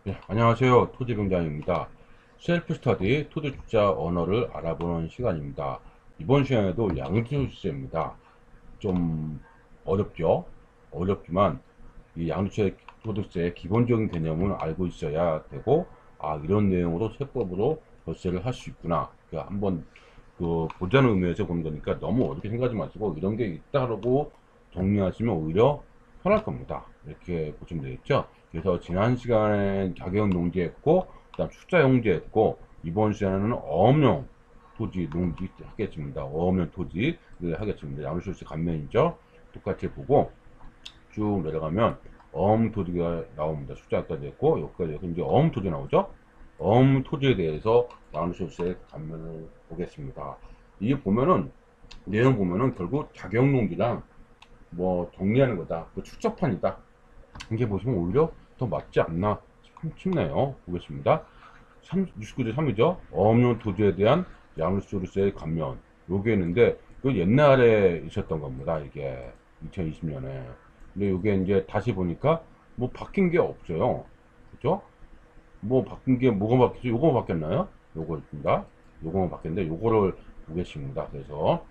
네, 안녕하세요. 토지병장입니다. 셀프 스터디 토지투자 언어를 알아보는 시간입니다. 이번 시간에도 양도소득세입니다. 좀 어렵죠? 어렵지만 이 양도소득세의 기본적인 개념을 알고 있어야 되고, 이런 내용으로 세법으로 절세를 할 수 있구나. 한번 보자는 의미에서 보는 거니까 너무 어렵게 생각하지 마시고, 이런 게 있다고 정리하시면 오히려 편할 겁니다. 이렇게 보시면 되겠죠? 그래서 지난 시간엔 자격 농지했고, 그다음 숫자 용지했고, 이번 시간에는 어업용 토지 농지 하겠습니다. 어업용 토지를 하겠습니다. 양도소득세 감면이죠. 똑같이 보고 쭉 내려가면 어음 토지가 나옵니다. 숫자까지 했고 여기까지 해서 이제 어음 토지 나오죠. 어음 토지에 대해서 양도소득세 감면을 보겠습니다. 이게 보면은 내용 보면은 결국 자격농지랑 뭐 정리하는 거다. 그 축적판이다. 이게 보시면 오히려 더 맞지 않나 싶네요. 보겠습니다. 69조 3이죠. 어업용 토지에 대한 양도소득세 감면. 요게 있는데, 그 옛날에 있었던 겁니다. 이게 2020년에. 근데 요게 이제 다시 보니까 뭐 바뀐 게 없어요. 그죠? 뭐 바뀐 게 뭐가 바뀌었죠? 요거만 바뀌었나요? 요거 있습니다. 요거만 바뀌었는데 요거를 보겠습니다. 그래서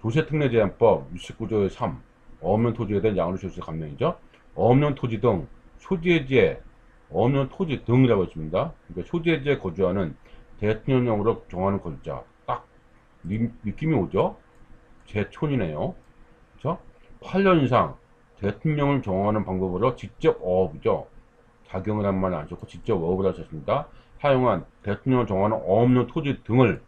도시특례제한법 69조의 3 어업용 토지에 대한 양도소득세 감면이죠. 어업용 토지 등 소재지에 어업용 토지 등이라고 했습니다. 그러니까 소재지에 거주하는 대통령령으로 정하는 거주자 딱 느낌이 오죠. 제촌이네요. 그렇죠? 8년 이상 대통령을 정하는 방법으로 직접 어업이죠. 작용을 한 말은 안 좋고 직접 어업을 하셨습니다. 사용한 대통령을 정하는 어업용 토지 등을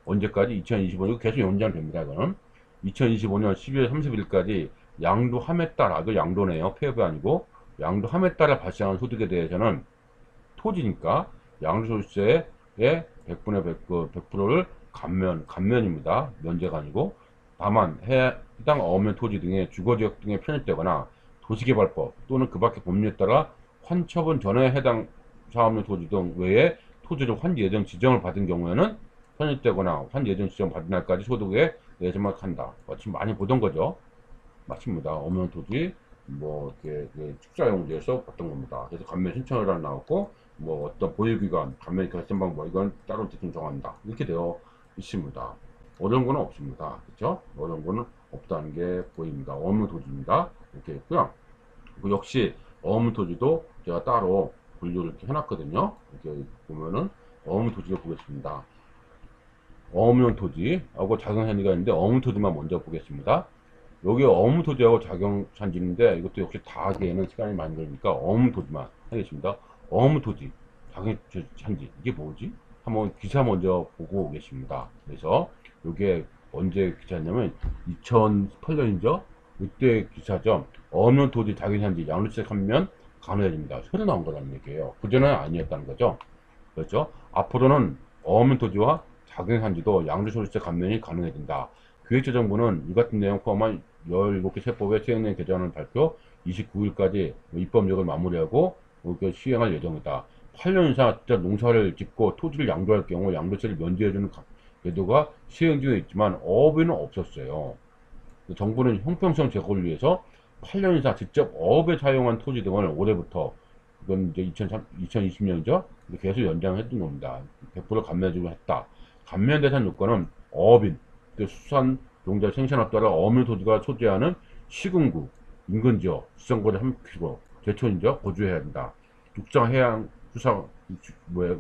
언제까지? 2025년 계속 연장됩니다. 이거는 2025년 12월 30일까지 양도함에 따라, 그 양도네요. 폐업이 아니고 양도함에 따라 발생한 소득에 대해서는 토지니까 양도소득세의 100분의 100%를 감면입니다. 면제가 아니고. 다만 해당 어면 토지 등의 주거지역 등에 편입되거나 도시개발법 또는 그 밖의 법률에 따라 환처분 전에 해당 사업용 토지 등 외에 토지를 환예정 지정을 받은 경우에는 편입되거나 환예정 지정 받은 날까지 소득에 내지만 한다. 지금 많이 보던 거죠. 맞습니다. 어면 토지 뭐 이렇게 축사용지에서 봤던 겁니다. 그래서 감면 신청을 하나 나왔고, 뭐 어떤 보유기간, 감면 결정 방법 이건 따로 대충 정한다. 이렇게 되어 있습니다. 어려운 거는 없습니다. 그렇죠? 어려운 거는 없다는 게 보입니다. 어문 토지입니다. 이렇게 있고요. 역시 어문 토지도 제가 따로 분류를 이렇게 해놨거든요. 이렇게 보면은 어문 토지를 보겠습니다. 어문 토지하고 작용산지가 있는데 어문 토지만 먼저 보겠습니다. 여기 어묵토지하고 작용산지인데 이것도 역시 다 하기에는 시간이 많이 걸리니까 어묵토지만 하겠습니다. 어묵토지, 작용산지 이게 뭐지? 한번 기사 먼저 보고 오겠습니다. 그래서 이게 언제 기사냐면 2018년이죠. 이때 기사죠. 어묵토지, 작용산지, 양도세 감면 가능해집니다. 새로 나온 거라는 얘기예요. 그전에는 아니었다는 거죠. 그렇죠? 앞으로는 어묵토지와 작용산지도 양도소득세 감면이 가능해진다. 기획재정부는 이 같은 내용 포함한 17개 세법의 시행령 개정안 발표 29일까지 입법력을 마무리하고 시행할 예정이다. 8년 이상 진짜 농사를 짓고 토지를 양도할 경우 양도세를 면제해주는 제도가 시행 중에 있지만 어업에는 없었어요. 정부는 형평성 제고를 위해서 8년 이상 직접 어업에 사용한 토지 등을 올해부터, 이건 이제 2020년이죠. 계속 연장했던 겁니다. 100% 감면해주고 했다. 감면 대상 요건은 어업인, 수산 농자 생산업 따라 어물 토지가 소재하는 시군구, 인근지역, 지정거리 3km, 제촌지역 거주해야 한다. 육상 해양 수상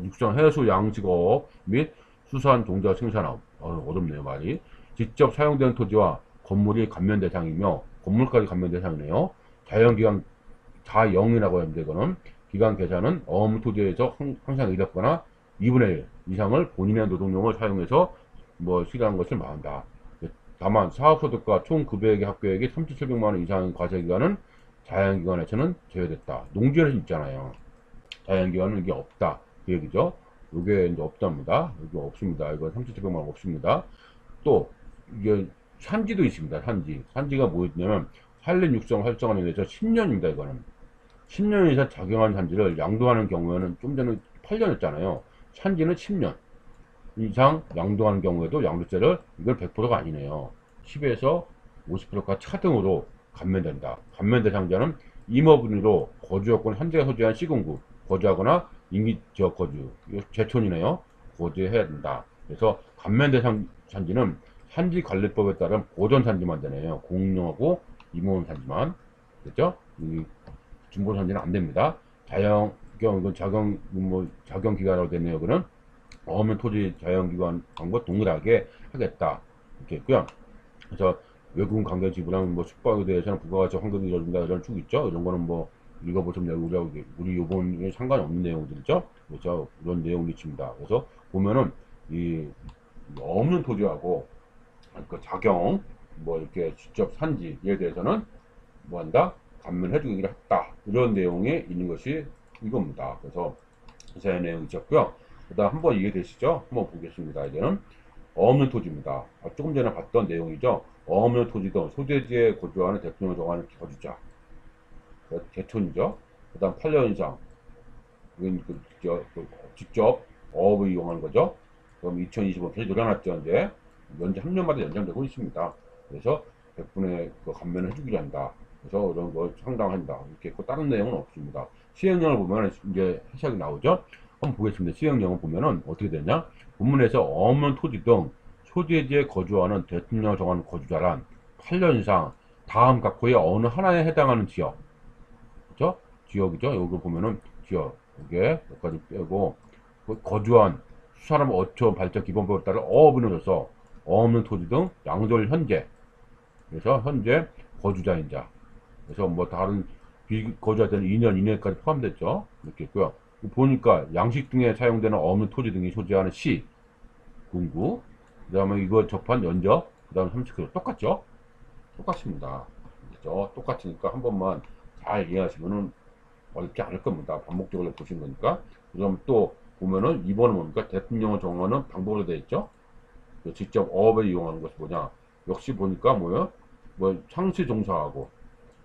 육상 해수 양식업 및 수산 종자 생산업, 어렵네요 말이. 직접 사용되는 토지와 건물이 감면 대상이며 건물까지 감면 대상이네요. 자연기관 자영이라고 하는데 이거는 기간 계산은 어물 토지에서 항상 이뤘거나 2분의 1 이상을 본인의 노동력을 사용해서 실현한 것을 말한다. 다만 사업소득과 총 급여액의 합계액이 3,700만원 이상인 과세기간은 자연기관에서는 제외됐다. 농지에서 있잖아요. 자연기관은 이게 없다. 그 얘기죠. 이게 이제 없답니다. 이거 없습니다. 이거 3,700만원 없습니다. 또 이게 산지도 있습니다. 산지가 뭐였냐면 산림 육성 활성화에 대해서 10년입니다. 이거는 10년 이상 작용한 산지를 양도하는 경우에는 좀 전에 8년이었잖아요. 산지는 10년 이상 양도하는 경우에도 양도세를, 이걸 100%가 아니네요. 10에서 50%가 차등으로 감면된다. 감면 대상자는 임업인으로 거주요건 현재가 소재한 시군구 거주하거나 임기 지역 거주, 이거 제촌이네요. 고지해야 된다. 그래서 감면 대상 산지는 산지 관리법에 따른 보존 산지만 되네요. 공용하고 임원 산지만. 됐죠? 이 중보 산지는 안 됩니다. 자영, 이건 자경 기간으로 되네요. 이거는 어면 토지 자연기관 광고 동일하게 하겠다. 이렇게 있고요. 그래서 외국인 관계 지불한 뭐 숙박에 대해서는 부가가치 환급이 이뤄진다 이런 축 있죠. 이런 거는 뭐 읽어보시면 우리 요번에 상관이 없는 내용들이죠. 그래서 이런 내용이 있습니다. 그래서 보면은 이 없는 토지하고 그 자경 뭐 이렇게 직접 산지에 대해서는 뭐 한다 감면해주기를 했다 이런 내용이 있는 것이 이겁니다. 그래서 자세한 내용이 있었고요. 그다음 한번 이해되시죠? 한번 보겠습니다. 이제는 어업용 토지입니다. 조금 전에 봤던 내용이죠. 어업용 토지 등 소재지에 거주하는 대통령을 정하는 거주자. 제촌이죠. 그 다음 8년 이상. 이건 직접 어업을 이용하는 거죠. 그럼 2025 계속 늘어났죠. 이제 연재 3년마다 연장되고 있습니다. 그래서 100분의 그 감면을 해주기로 한다. 그래서 이런 거 상당한다. 이렇게 있고 다른 내용은 없습니다. 시행령을 보면 이제 해석이 나오죠. 한번 보겠습니다. 시행령을 보면은 어떻게 되냐? 본문에서 어업용 토지 등 소재지에 거주하는 대통령을 정하는 거주자란 8년 이상 다음 각호의 어느 하나에 해당하는 지역, 그죠? 지역이죠. 여기 보면은 지역, 이게 여기까지 빼고 거주한 수사람 어촌 발전 기본법에 따라 어업을 넣어서 어업용 토지 등 양돌 현재, 그래서 현재 거주자인 자, 그래서 뭐 다른 비거주자들은 2년 이내까지 포함됐죠. 이렇게 있고요. 보니까 양식 등에 사용되는 어업용 토지 등이 소재하는 시, 군구, 그 다음에 이거 접한 연적, 그 다음에 30km 똑같죠? 똑같습니다. 그죠? 똑같으니까 한 번만 잘 이해하시면은 어렵지 않을 겁니다. 반복적으로 보신 거니까. 그다음 또 보면은 2번은 뭡니까? 대통령을 정하는 방법으로 되어 있죠? 직접 어업에 이용하는 것이 뭐냐? 역시 보니까 뭐요? 뭐 상시 종사하고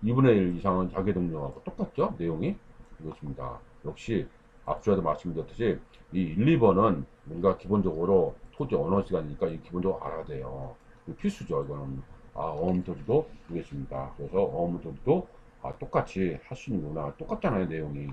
2분의 1 이상은 자기 동료하고 똑같죠? 내용이 이것입니다. 역시 앞서도 말씀드렸듯이 이 1, 2번은 우리가 기본적으로 토지 언어 시간이니까 이 기본적으로 알아야 돼요. 필수죠. 이거는 어음토지도 되겠습니다. 그래서 어음토지도 똑같이 할 수 있는구나. 똑같잖아요. 내용이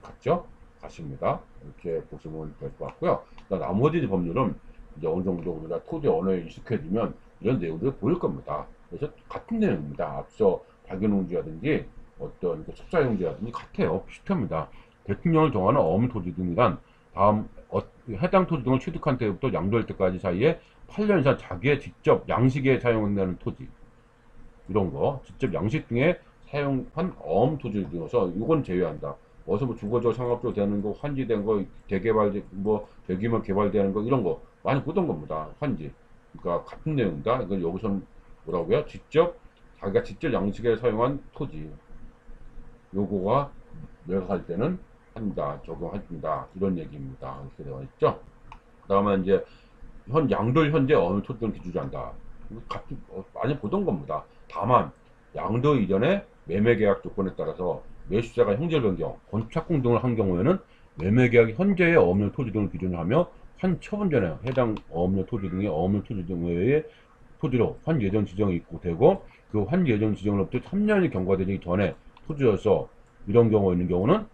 같죠? 같습니다. 이렇게 보시면 될 것 같고요. 나머지 법률은 이제 어느 정도 우리가 토지 언어에 익숙해지면 이런 내용들이 보일 겁니다. 그래서 같은 내용입니다. 앞서 박연웅지라든지 어떤 첩사용지라든지 같아요. 비슷합니다. 대통령을 정하는 어음 토지 등이란 다음 해당 토지 등을 취득한 때부터 양도할 때까지 사이에 8년 이상 자기의 직접 양식에 사용한다는 토지, 이런 거 직접 양식 등에 사용한 어음 토지를 등어서 이건 제외한다. 어서 뭐 주거적 상업적 되는 거, 환지된 거, 대개발 뭐 대규모 개발되는 거 이런 거 많이 보던 겁니다. 환지. 그러니까 같은 내용이다. 이건 여기서는 뭐라고요? 직접 자기가 직접 양식에 사용한 토지. 요거가 매각할 때는 한다, 적용한다 이런 얘기입니다. 이렇게 되어 있죠. 그다음에 이제 양돌 현재 어느 토지를 기준한다. 같은 많이 보던 겁니다. 다만 양도 이전에 매매 계약 조건에 따라서 매수자가 형질 변경, 건축 착공 등을 한 경우에는 매매 계약 현재의 어업용 토지 등을 기준하며 환 처분 전에 해당 어업용 토지 등의 어업용 토지 등 외의 토지로 환 예정 지정이 있고 되고 그 환 예정 지정으로부터 3년이 경과되기 전에 토지여서 이런 경우 있는 경우는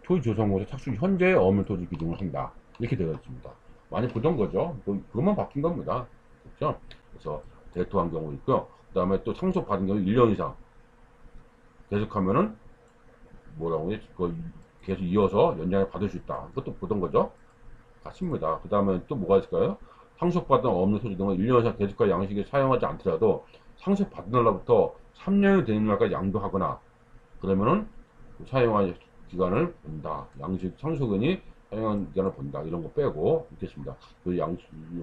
토지 조성공사 착수 현재의 어업용 토지 기준을 한다. 이렇게 되어 있습니다. 많이 보던 거죠. 그것만 바뀐 겁니다. 그렇죠? 그래서 대토한 경우 있고요. 그 다음에 또 상속 받은 경우 1년 이상 계속하면은 뭐라고 해? 계속 이어서 연장을 받을 수 있다. 그것도 보던 거죠. 같습니다. 그 다음에 또 뭐가 있을까요? 상속받은 없는 소지 등은 1년 이상 계속과 양식에 사용하지 않더라도 상속받은 날로부터 3년이 되는 날까지 양도하거나 그러면은 사용할 기간을 본다. 양식 상속인이 사용한 기간을 본다. 이런 거 빼고 있겠습니다. 그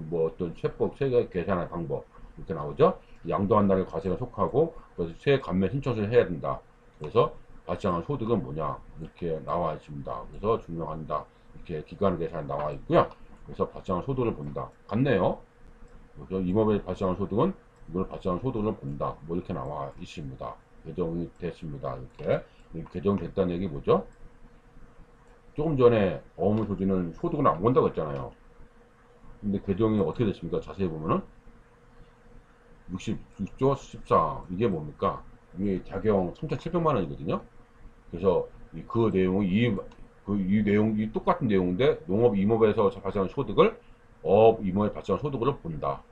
뭐 어떤 세법, 세계 계산할 방법 이렇게 나오죠. 양도한 날에 과세가 속하고 그래서 세 감면 신청서를 해야 된다. 그래서 발생한 소득은 뭐냐 이렇게 나와 있습니다. 그래서 증명한다. 이렇게 기간 계산 나와 있고요. 그래서 발생한 소득을 본다. 같네요. 그래서 임업에 발생한 소득은 이걸 발생한 소득을 본다. 뭐 이렇게 나와 있습니다. 개정이 됐습니다. 이렇게 개정됐다는 얘기 뭐죠? 조금 전에 어무 소지는 소득은 안 본다고 했잖아요. 근데 개정이 어떻게 됐습니까? 자세히 보면은 66조 14 이게 뭡니까? 이게 자경 3,700만 원이거든요. 그래서 그 내용을 이 내용이 똑같은 내용인데 농업 임업에서 발생한 소득을 어업 임업에 발생한 소득으로 본다.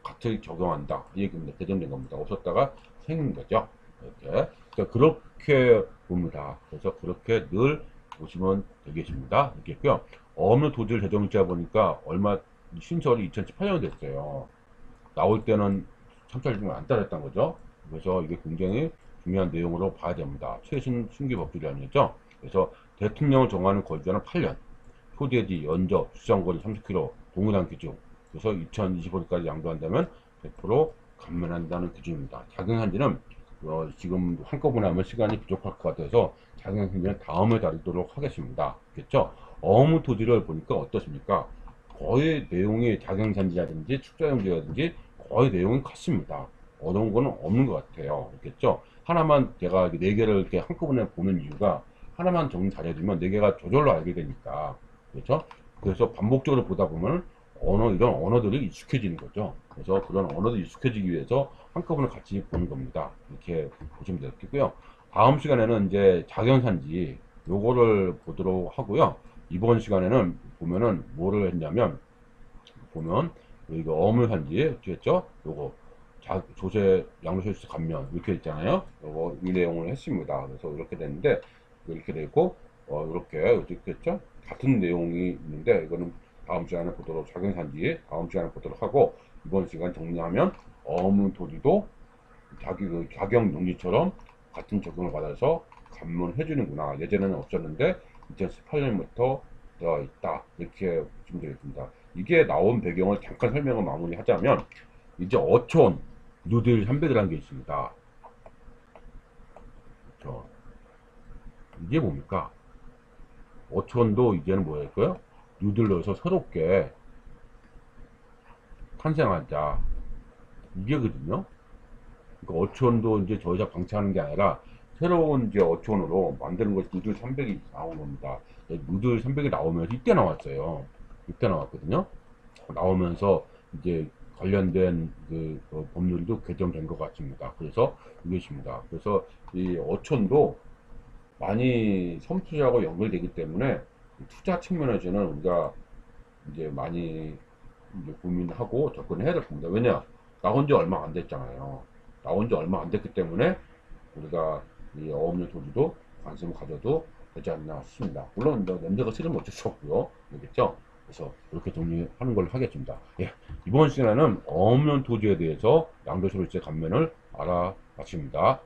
같이 적용한다. 이 얘기입니다. 개정된 겁니다. 없었다가 생긴 거죠. 이렇게. 그러니까 그렇게 봅니다. 그래서 그렇게 늘 보시면 되겠습니다. 이렇게고요. 어업용 토지를 제정자 보니까 얼마 신설이 2018년에 됐어요. 나올 때는 참철중을 안 따랐던 거죠. 그래서 이게 굉장히 중요한 내용으로 봐야 됩니다. 최신 신규 법률이 아니죠. 그래서 대통령을 정하는 거주자는 8년, 소재지, 연적, 주장거리 30km, 동일한 기준. 그래서 2025년까지 양도한다면 100% 감면한다는 기준입니다. 작용한지는 지금 한꺼번에 하면 시간이 부족할 것 같아서 작용한지는 다음에 다루도록 하겠습니다. 그렇죠? 어무 토지를 보니까 어떻습니까? 거의 내용이 작용산지라든지 축자용지라든지 거의 내용이 같습니다. 어려운 거는 없는 것 같아요. 그렇겠죠? 하나만 제가 4개를 이렇게 한꺼번에 보는 이유가 하나만 정리 잘해주면 4개가 저절로 알게 되니까. 그렇죠? 그래서 반복적으로 보다 보면 이런 언어들이 익숙해지는 거죠. 그래서 그런 언어들이 익숙해지기 위해서 한꺼번에 같이 보는 겁니다. 이렇게 보시면 되겠고요. 다음 시간에는 이제 작용산지 요거를 보도록 하고요. 이번 시간에는 보면은 뭐를 했냐면 보면 이거 어물산지 됐죠? 요거 조세 양도소득세 감면 이렇게 있잖아요. 요거 이 내용을 했습니다. 그래서 이렇게 됐는데 이렇게 되고 이렇게 됐죠? 같은 내용이 있는데 이거는 다음 시간에 보도록 작용산지 다음 시간에 보도록 하고 이번 시간 정리하면 어물토지도 자기 그 작용 용지처럼 같은 적용을 받아서 감면해 주는구나. 예전에는 없었는데 2018년부터 되어 있다. 이렇게 보시면 되겠습니다. 이게 나온 배경을 잠깐 설명을 마무리하자면 이제 어촌 누들 선배들이라는 게 있습니다. 그렇죠. 이게 뭡니까? 어촌도 이제는 뭐였고요? 누들러서 새롭게 탄생하자. 이게거든요. 그러니까 어촌도 이제 저 이상 방치하는 게 아니라 새로운 이제 어촌으로 만드는 것이 누들 300이 나온 겁니다. 누들 300이 나오면서 이때 나왔어요. 이때 나왔거든요. 나오면서 이제 관련된 법률도 개정된 것 같습니다. 그래서 이것입니다. 그래서 이 어촌도 많이 섬투자하고 연결되기 때문에 투자 측면에서는 우리가 이제 많이 이제 고민하고 접근해야 될 겁니다. 왜냐? 나온 지 얼마 안 됐잖아요. 나온 지 얼마 안 됐기 때문에 우리가 이 어업용 토지도 관심을 가져도 되지 않나 싶습니다. 물론 냄새가 싫으면 어쩔 수 없고요. 알겠죠? 그래서 이렇게 정리하는 걸로 하겠습니다. 예, 이번 시간에는 어업용 토지에 대해서 양도소득세 감면을 알아봤습니다.